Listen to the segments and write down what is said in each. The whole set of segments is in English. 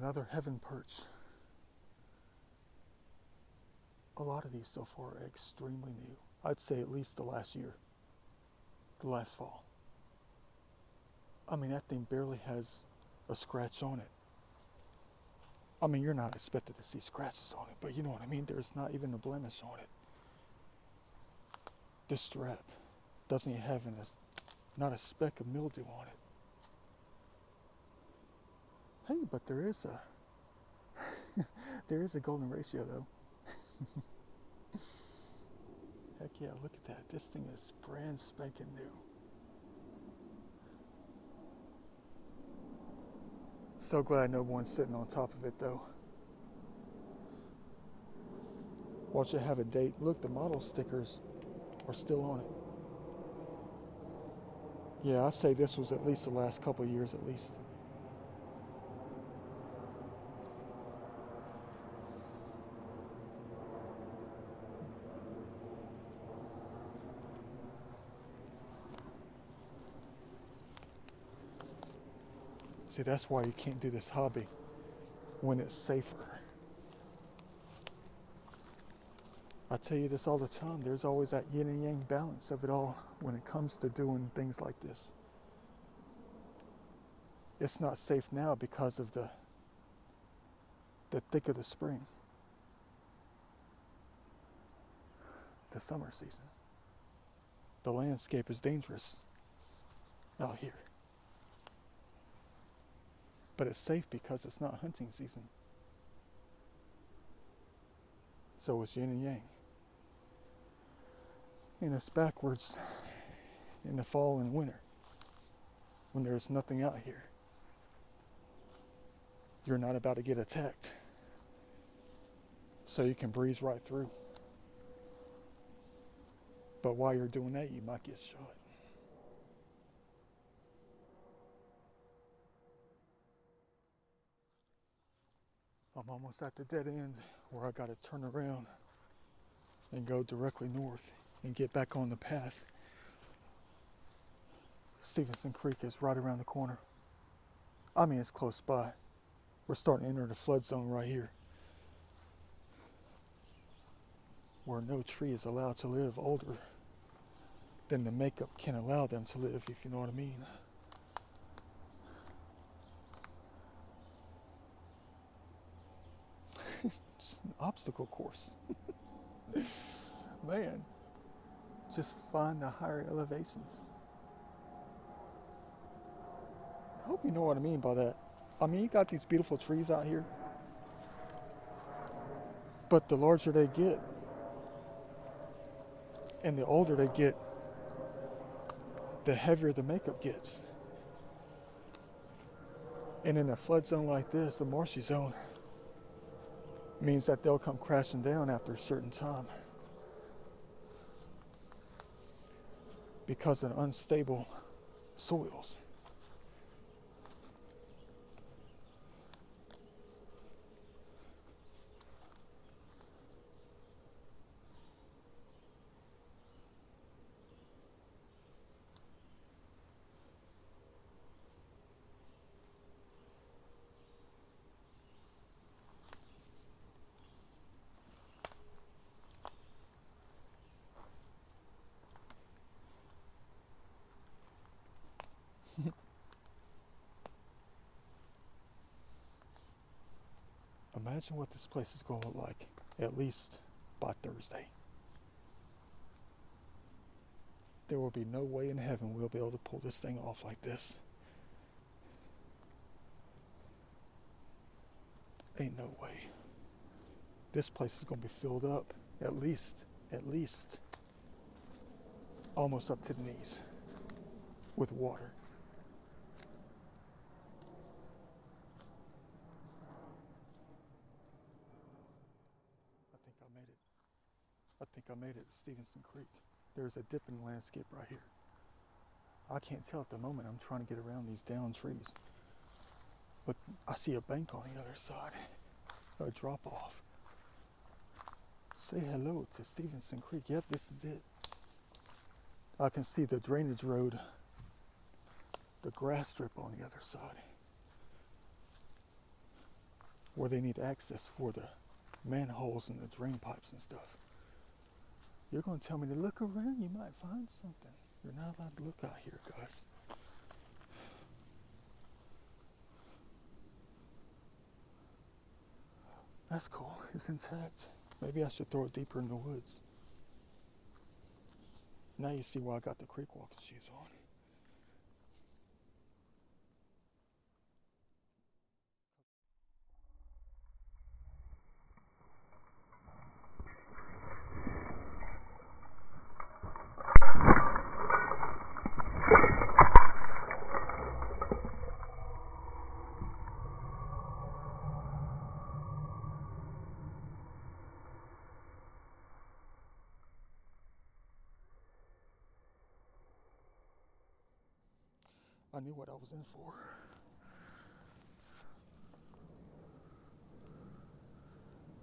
Another heaven perch. A lot of these so far are extremely new. I'd say at least the last year, the last fall. I mean, that thing barely has a scratch on it. I mean, you're not expected to see scratches on it, but you know what I mean? There's not even a blemish on it. This strap doesn't even have not a speck of mildew on it. Hey, but there is a golden ratio though. Heck yeah, look at that. This thing is brand spanking new. So glad no one's sitting on top of it though. Watch it have a date. Look, the model stickers are still on it. Yeah, I say this was at least the last couple of years at least. See, that's why you can't do this hobby when it's safer. I tell you this all the time, there's always that yin and yang balance of it all when it comes to doing things like this. It's not safe now because of the thick of the spring, the summer season. The landscape is dangerous out here. But it's safe because it's not hunting season. So it's yin and yang. And it's backwards in the fall and winter when there's nothing out here. You're not about to get attacked. So you can breeze right through. But while you're doing that, you might get shot. I'm almost at the dead end where I gotta turn around and go directly north and get back on the path. Stevenson Creek is right around the corner. I mean, it's close by. We're starting to enter the flood zone right here, where no tree is allowed to live older than the makeup can allow them to live, if you know what I mean. It's an obstacle course. Man, just find the higher elevations. I hope you know what I mean by that. I mean, you got these beautiful trees out here, but the larger they get and the older they get, the heavier the makeup gets. And in a flood zone like this, a marshy zone, means that they'll come crashing down after a certain time because of unstable soils. Imagine what this place is going to look like, at least by Thursday. There will be no way in heaven we'll be able to pull this thing off like this. Ain't no way. This place is going to be filled up, at least, almost up to the knees with water. I think I made it to Stevenson Creek. There's a dipping landscape right here. I can't tell at the moment. I'm trying to get around these down trees. But I see a bank on the other side, a drop off. Say hello to Stevenson Creek. Yep, this is it. I can see the drainage road, the grass strip on the other side. where they need access for the manholes and the drain pipes and stuff. You're going to tell me to look around, you might find something. You're not allowed to look out here, guys. That's cool. It's intact. Maybe I should throw it deeper in the woods. Now you see why I got the creek walking shoes on. I knew what I was in for.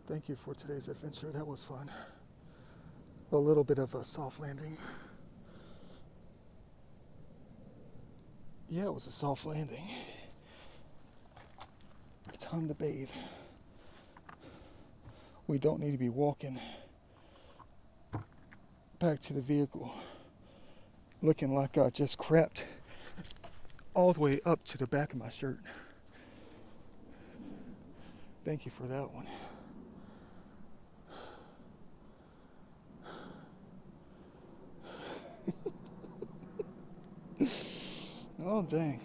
Thank you for today's adventure. That was fun. A little bit of a soft landing. Yeah, it was a soft landing. Time to bathe. We don't need to be walking back to the vehicle looking like I just crapped all the way up to the back of my shirt. Thank you for that one. Oh, dang.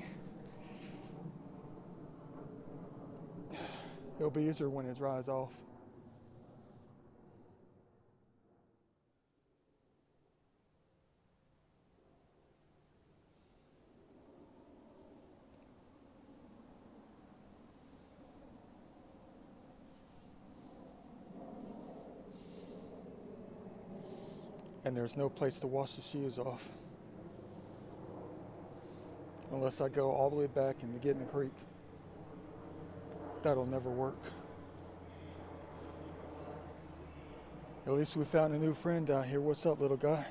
It'll be easier when it dries off. And there's no place to wash the shoes off. Unless I go all the way back and get in the creek. That'll never work. At least we found a new friend out here. What's up, little guy?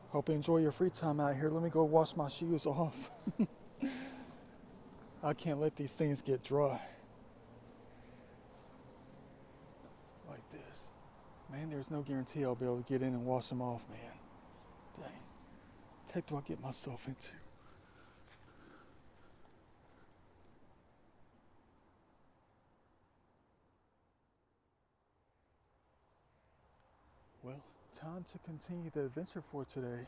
Hope you enjoy your free time out here. Let me go wash my shoes off. I can't let these things get dry. Like this. Man, there's no guarantee I'll be able to get in and wash them off, man. Dang. What the heck do I get myself into? Well, time to continue the adventure for today.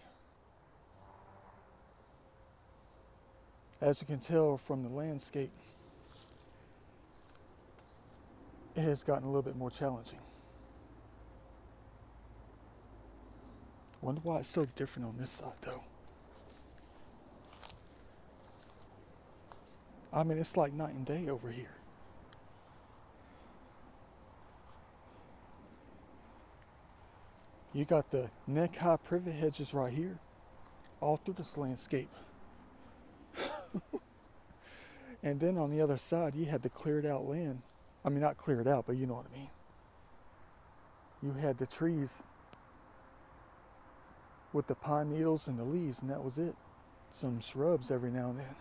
As you can tell from the landscape, it has gotten a little bit more challenging. Wonder why it's so different on this side, though. I mean, it's like night and day over here. You got the neck-high privet hedges right here, all through this landscape. And then on the other side, you had the cleared out land. I mean, not cleared out, but you know what I mean. You had the trees with the pine needles and the leaves, and that was it. Some shrubs every now and then.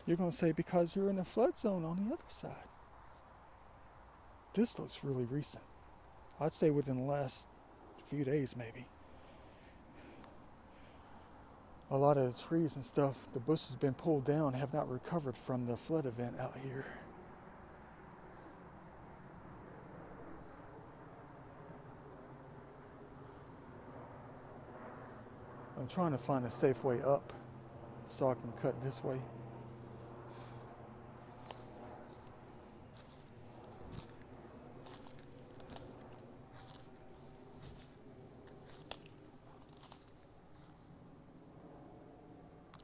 You're going to say because you're in a flood zone on the other side. This looks really recent. I'd say within the last few days, maybe. A lot of the trees and stuff, the bush has been pulled down, have not recovered from the flood event out here. I'm trying to find a safe way up so I can cut this way.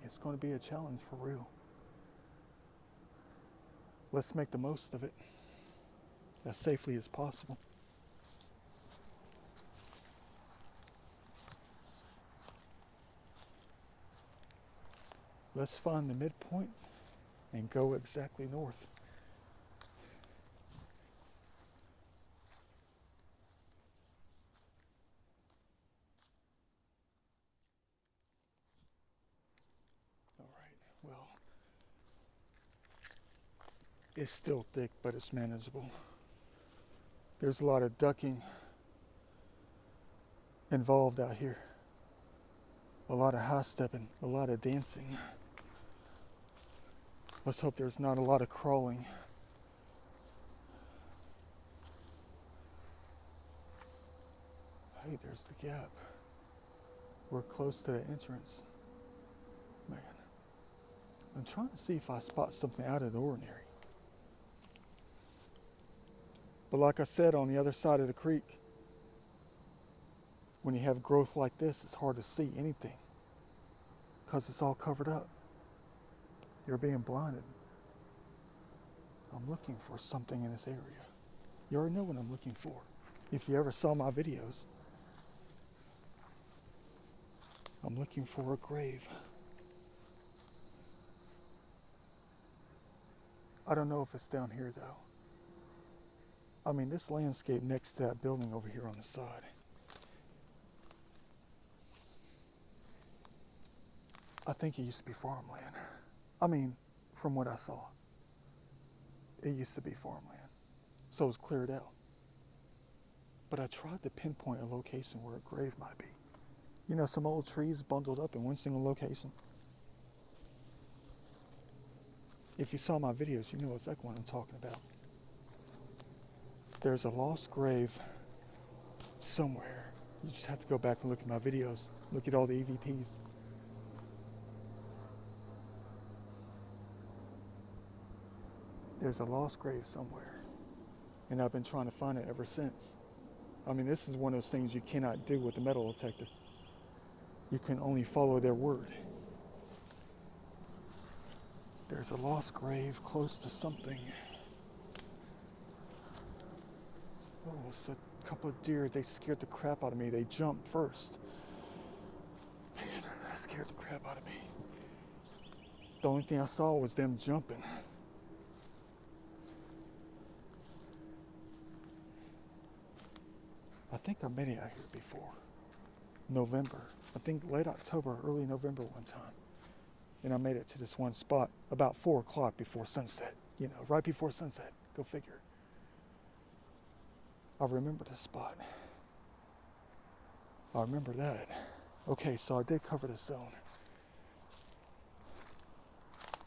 It's going to be a challenge for real. Let's make the most of it as safely as possible. Let's find the midpoint and go exactly north. It's still thick, but it's manageable. There's a lot of ducking involved out here. A lot of high stepping, a lot of dancing. Let's hope there's not a lot of crawling. Hey, there's the gap. We're close to the entrance. Man, I'm trying to see if I spot something out of the ordinary. But like I said, on the other side of the creek, when you have growth like this, it's hard to see anything because it's all covered up. You're being blinded. I'm looking for something in this area. You already know what I'm looking for. If you ever saw my videos, I'm looking for a grave. I don't know if it's down here though. I mean, this landscape next to that building over here on the side. I think it used to be farmland. I mean, from what I saw, it used to be farmland. So it was cleared out. But I tried to pinpoint a location where a grave might be. You know, some old trees bundled up in one single location. If you saw my videos, you know exactly what I'm talking about. There's a lost grave somewhere. You just have to go back and look at my videos. Look at all the EVPs. There's a lost grave somewhere. And I've been trying to find it ever since. I mean, this is one of those things you cannot do with a metal detector. You can only follow their word. There's a lost grave close to something. Oh, it's a couple of deer. They scared the crap out of me. They jumped first. Man, that scared the crap out of me. The only thing I saw was them jumping. I think I made it out here before. November. I think late October, early November one time. And I made it to this one spot about 4 o'clock before sunset. You know, right before sunset. Go figure. I remember the spot. I remember that. Okay, so I did cover the zone.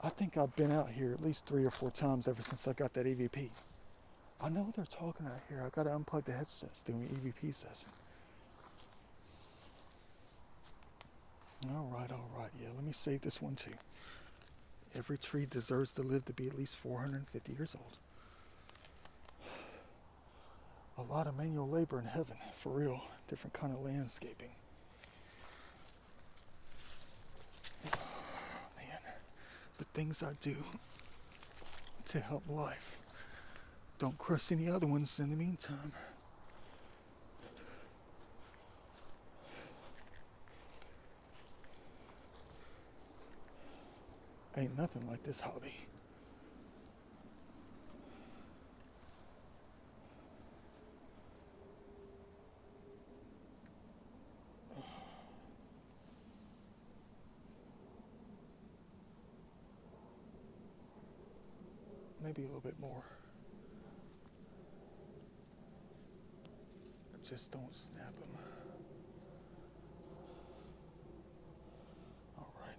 I think I've been out here at least 3 or 4 times ever since I got that EVP. I know they're talking out here. I gotta unplug the headsets doing an EVP session. All right. Yeah, let me save this one too. Every tree deserves to live to be at least 450 years old. A lot of manual labor in heaven, for real. Different kind of landscaping. Man, the things I do to help life. Don't crush any other ones in the meantime. Ain't nothing like this hobby. Maybe a little bit more. Just don't snap them. All right.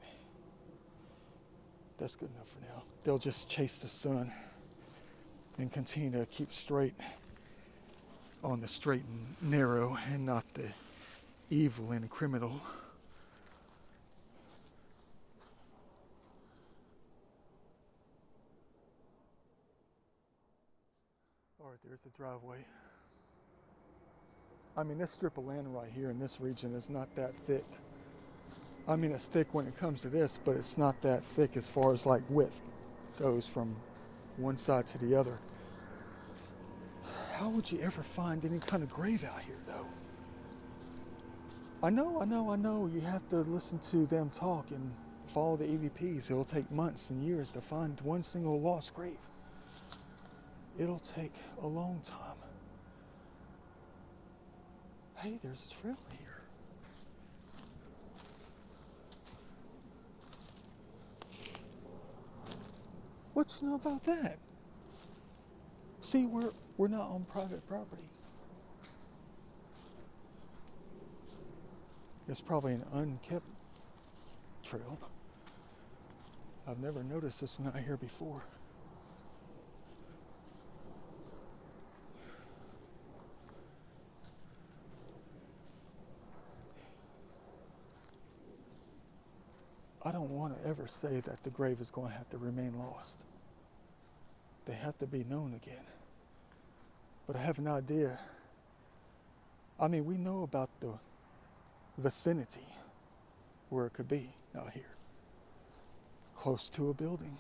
That's good enough for now. They'll just chase the sun and continue to keep straight on the straight and narrow and not the evil and the criminal. All right, there's the driveway. I mean, this strip of land right here in this region is not that thick. I mean, it's thick when it comes to this, but it's not that thick as far as like width goes from one side to the other. How would you ever find any kind of grave out here, though? I know. You have to listen to them talk and follow the EVPs. It'll take months and years to find one single lost grave. It'll take a long time. Hey, there's a trail here. What you know about that? See, we're not on private property. It's probably an unkept trail. I've never noticed this one out here before. I don't want to ever say that the grave is going to have to remain lost. They have to be known again. But I have an idea. I mean, we know about the vicinity where it could be out here. Close to a building.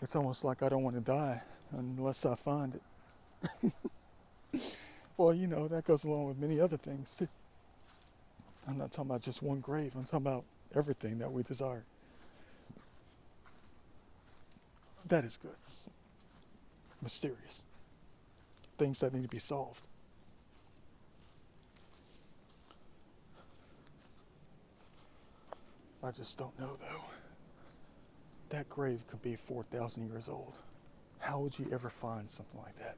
It's almost like I don't want to die unless I find it. Well, you know, that goes along with many other things too. I'm not talking about just one grave. I'm talking about everything that we desire. That is good. Mysterious. Things that need to be solved. I just don't know though. That grave could be 4,000 years old. How would you ever find something like that?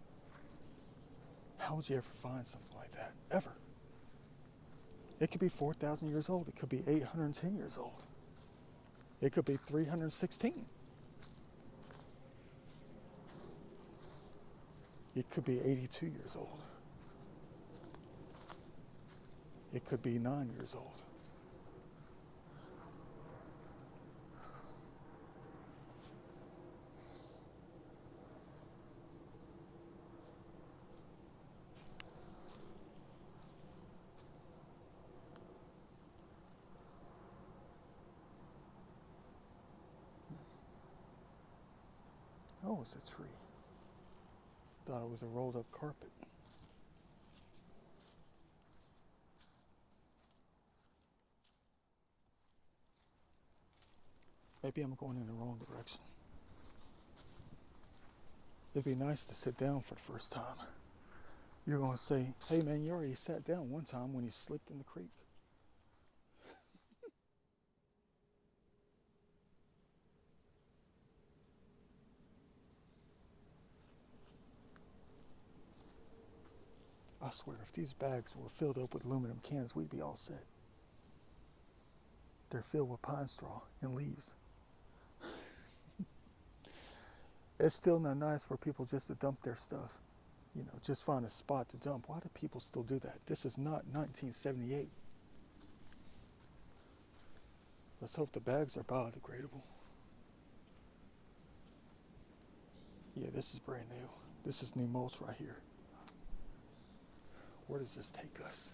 How would you ever find something like that? Ever. It could be 4,000 years old. It could be 810 years old. It could be 316. It could be 82 years old. It could be 9 years old. Oh, it's a tree. Thought it was a rolled up carpet. Maybe I'm going in the wrong direction. It'd be nice to sit down for the first time. You're going to say, hey man, you already sat down one time when you slipped in the creek. I swear, if these bags were filled up with aluminum cans, we'd be all set. They're filled with pine straw and leaves. It's still not nice for people just to dump their stuff. You know, just find a spot to dump. Why do people still do that? This is not 1978. Let's hope the bags are biodegradable. Yeah, this is brand new. This is new mulch right here. Where does this take us?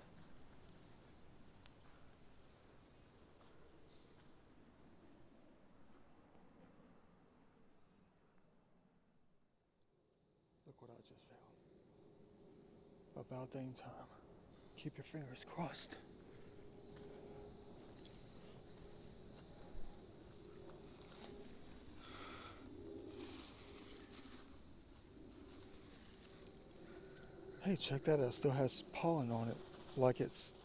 Look what I just found. About dang time. Keep your fingers crossed. Hey, check that out. It still has pollen on it, like it's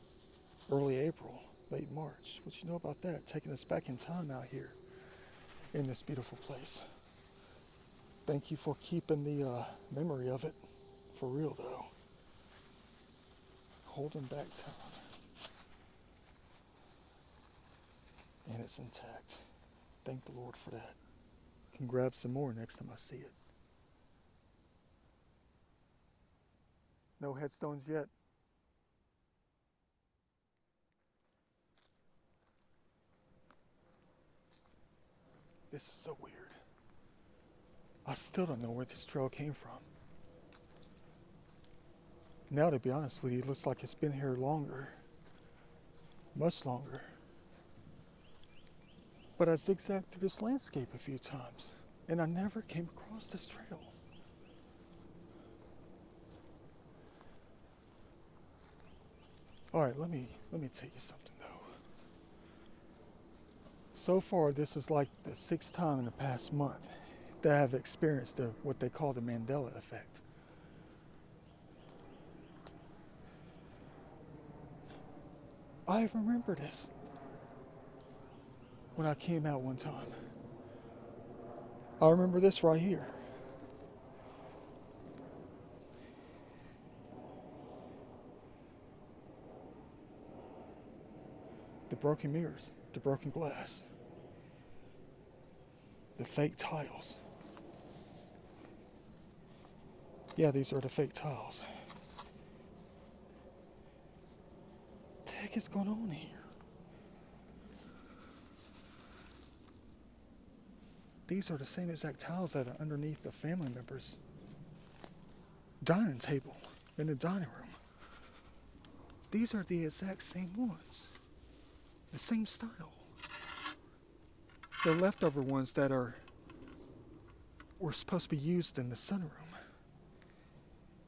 early April, late March. What you know about that? Taking us back in time out here in this beautiful place. Thank you for keeping the memory of it. For real though. Holding back time. And it's intact. Thank the Lord for that. Can grab some more next time I see it. No headstones yet. This is so weird. I still don't know where this trail came from. Now, to be honest with you, it looks like it's been here longer. Much longer. But I zigzagged through this landscape a few times, and I never came across this trail. All right, let me tell you something though. So far, this is like the 6th time in the past month that I've experienced what they call the Mandela effect. I remember this. when I came out one time. I remember this right here. The broken mirrors, the broken glass, the fake tiles. Yeah, these are the fake tiles. What the heck is going on here? These are the same exact tiles that are underneath the family members' dining table in the dining room. These are the exact same ones. The same style. They're leftover ones that were supposed to be used in the sunroom.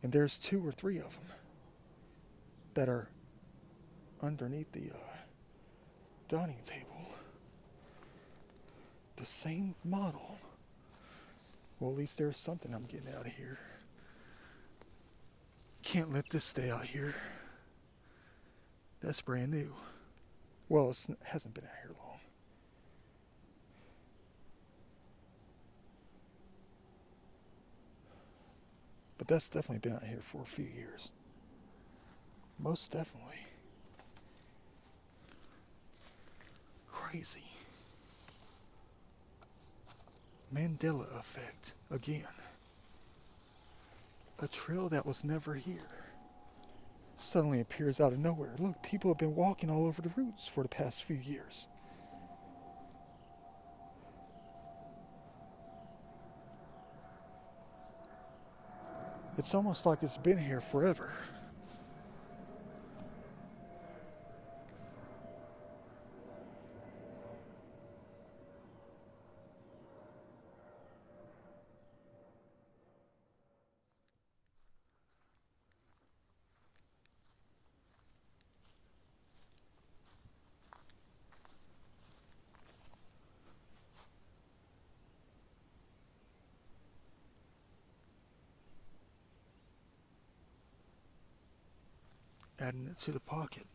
And there's 2 or 3 of them that are underneath the dining table. The same model. Well, at least there's something I'm getting out of here. Can't let this stay out here. That's brand new. Well, it hasn't been out here long. But that's definitely been out here for a few years. Most definitely. Crazy. Mandela effect again. A trail that was never here suddenly appears out of nowhere. Look, people have been walking all over the routes for the past few years. It's almost like it's been here forever. Adding it to the pocket.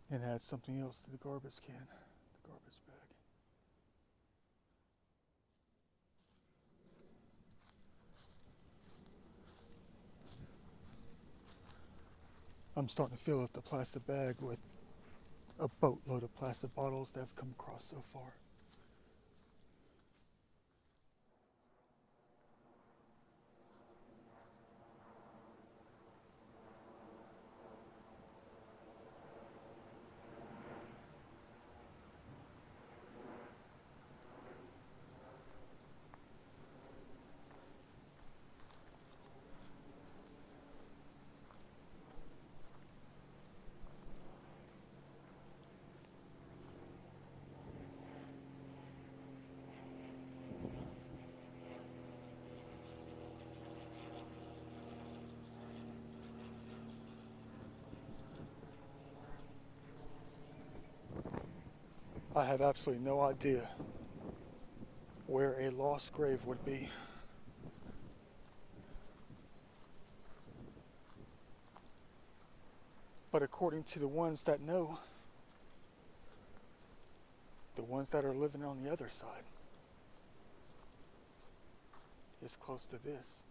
And add something else to the garbage can, the garbage bag. I'm starting to fill up the plastic bag with a boatload of plastic bottles that I've come across so far. I have absolutely no idea where a lost grave would be. But according to the ones that know, the ones that are living on the other side, it's close to this.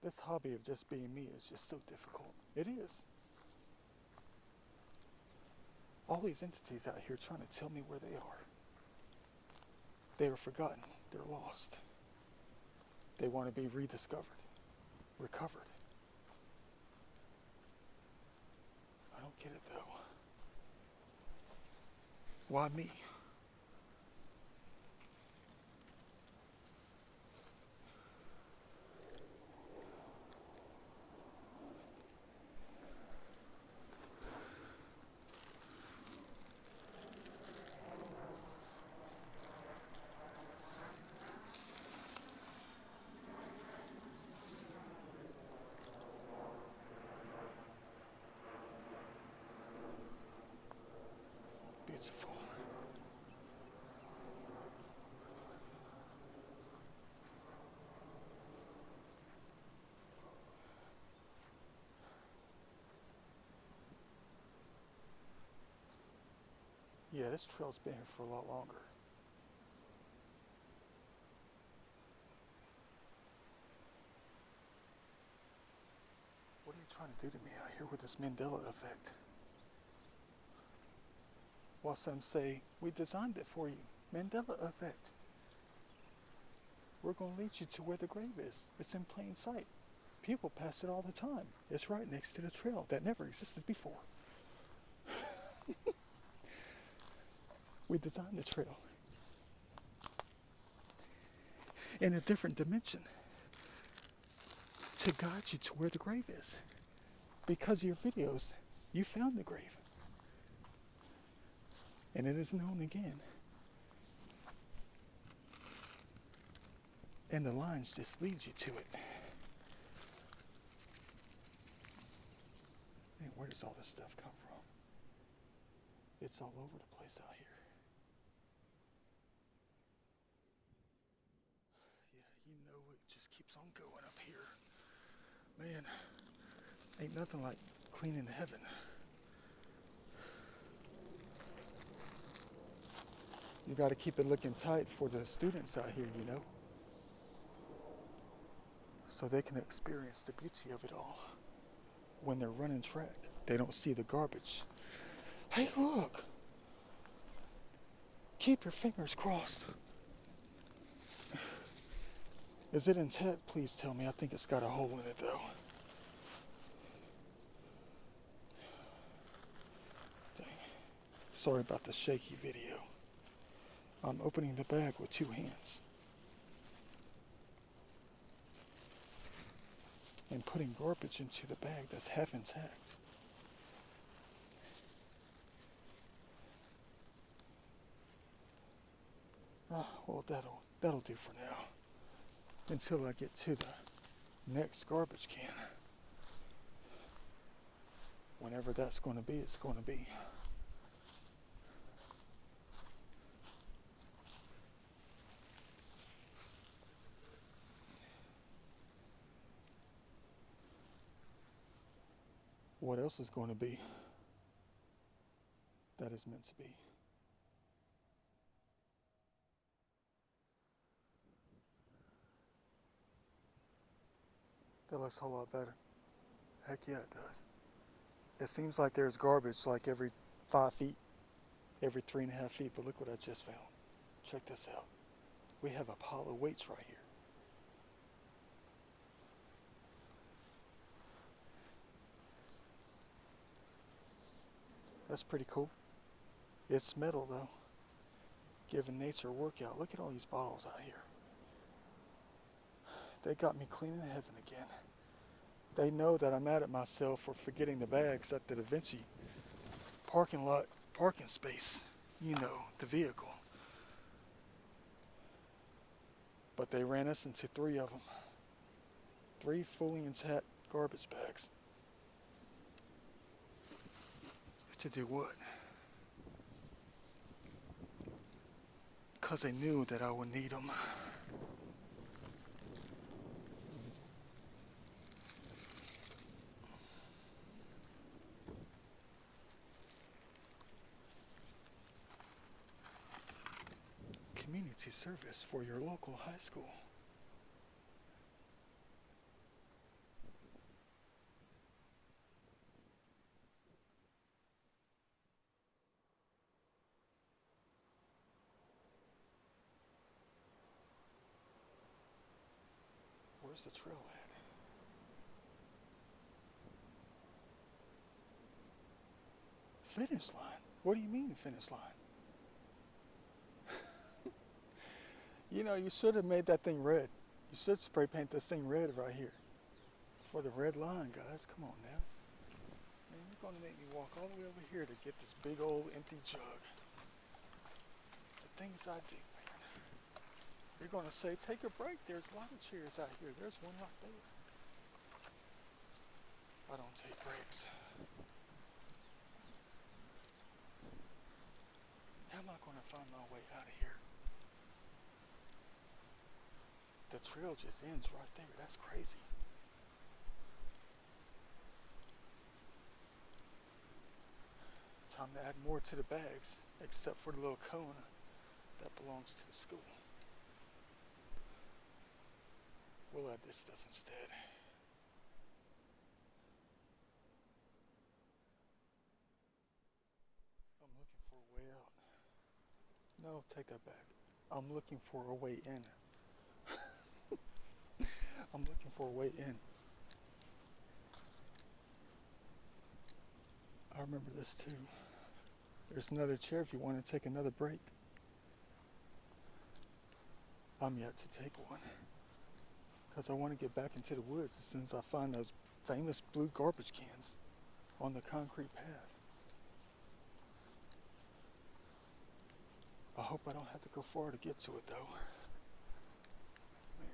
This hobby of just being me is just so difficult. It is. All these entities out here trying to tell me where they are. They are forgotten. They're lost. They want to be rediscovered, recovered. I don't get it though. Why me? Yeah, this trail's been here for a lot longer. What are you trying to do to me out here with this Mandela effect? While some say, we designed it for you. Mandela effect. We're going to lead you to where the grave is. It's in plain sight. People pass it all the time. It's right next to the trail that never existed before. We designed the trail in a different dimension to guide you to where the grave is. Because of your videos, you found the grave. And it is known again. And the lines just lead you to it. Man, where does all this stuff come from? It's all over the place out here. Yeah, you know it just keeps on going up here. Man, ain't nothing like cleaning heaven. You got to keep it looking tight for the students out here, you know, so they can experience the beauty of it all. When they're running track, they don't see the garbage. Hey, look! Keep your fingers crossed. Is it intact? Please tell me. I think it's got a hole in it, though. Dang. Sorry about the shaky video. I'm opening the bag with 2 hands and putting garbage into the bag that's half intact. Well, that'll do for now. Until I get to the next garbage can. Whenever that's going to be, it's going to be. What else is going to be that is meant to be? That looks a whole lot better. Heck yeah, it does. It seems like there's garbage like every 5 feet, every 3.5 feet, but look what I just found. Check this out. We have a pile of weights right here. That's pretty cool. It's metal though. Giving nature a workout. Look at all these bottles out here. They got me cleaning heaven again. They know that I'm mad at myself for forgetting the bags at the Da Vinci parking lot, parking space. You know, the vehicle. But they ran us into 3 of them. 3 fully intact garbage bags. To do what? Because they knew that I would need them. Community service for your local high school. Where's the trail at? Finish line? What do you mean finish line? You know, you should have made that thing red. You should spray paint this thing red right here. For the red line, guys. Come on now. Man, you're going to make me walk all the way over here to get this big old empty jug. The things I do, man. You're going to say, take a break. There's a lot of chairs out here. There's one right there. I don't take breaks. How am I going to find my way out of here? The trail just ends right there. That's crazy. Time time to add more to the bags, except for the little cone that belongs to the school. We'll add this stuff instead. I'm looking for a way out. No, take that back. I'm looking for a way in. I'm looking for a way in. I remember this too. There's another chair if you want to take another break. I'm yet to take one. Because I want to get back into the woods as soon as I find those famous blue garbage cans on the concrete path. I hope I don't have to go far to get to it though. Man.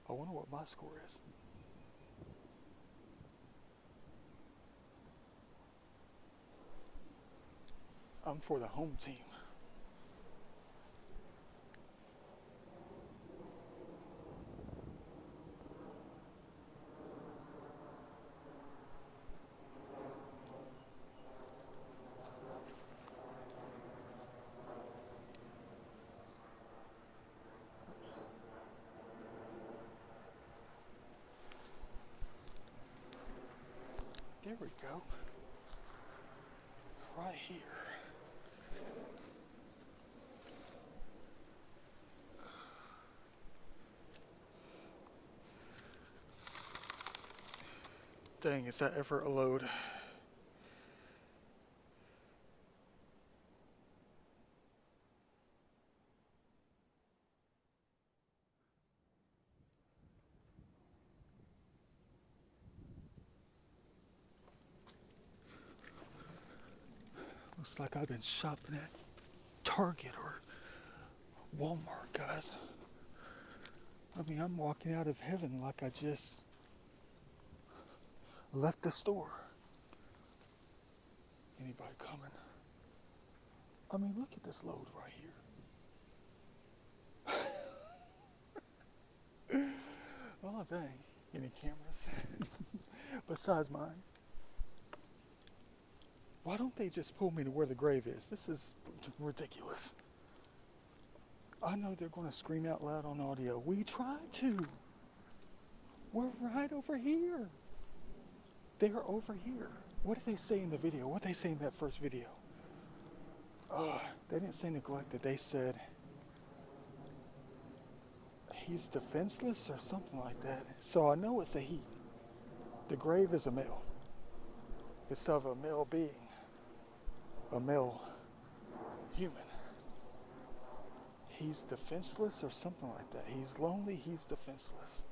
I wonder what my score is. I'm for the home team. Oops. There we go. Right here. Dang, is that ever a load? Looks like I've been shopping at Target or Walmart, guys. I mean, I'm walking out of heaven like I just left the store. Anybody coming? I mean, look at this load right here. Oh, dang. Any cameras? Besides mine. Why don't they just pull me to where the grave is? This is ridiculous. I know they're going to scream out loud on audio. We tried to. We're right over here. They're over here. What did they say in the video? What did they say in that first video? They didn't say neglected. They said he's defenseless or something like that. So I know it's a he. The grave is a male. It's of a male being. A male human. He's defenseless or something like that. He's lonely, he's defenseless.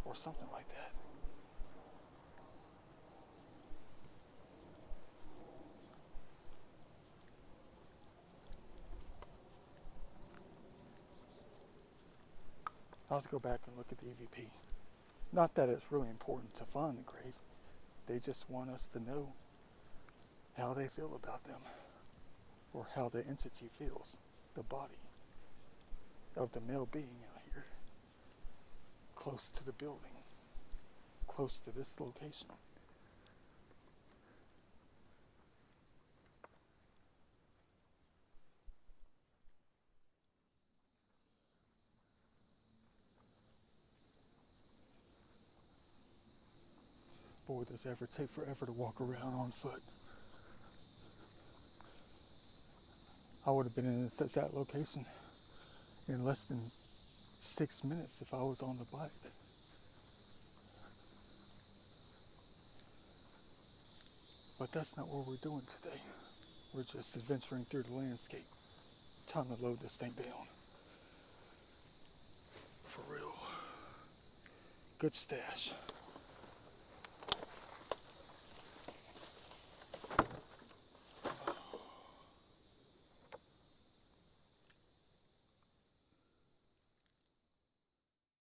Or something like that. I'll have to go back and look at the EVP. Not that it's really important to find the grave. They just want us to know how they feel about them. Or how the entity feels. The body of the male being out here. Close to the building. Close to this location. Boy, does it ever take forever to walk around on foot. I would have been in that location in less than 6 minutes if I was on the bike. But that's not what we're doing today. We're just adventuring through the landscape. Time to load this thing down. For real. Good stash.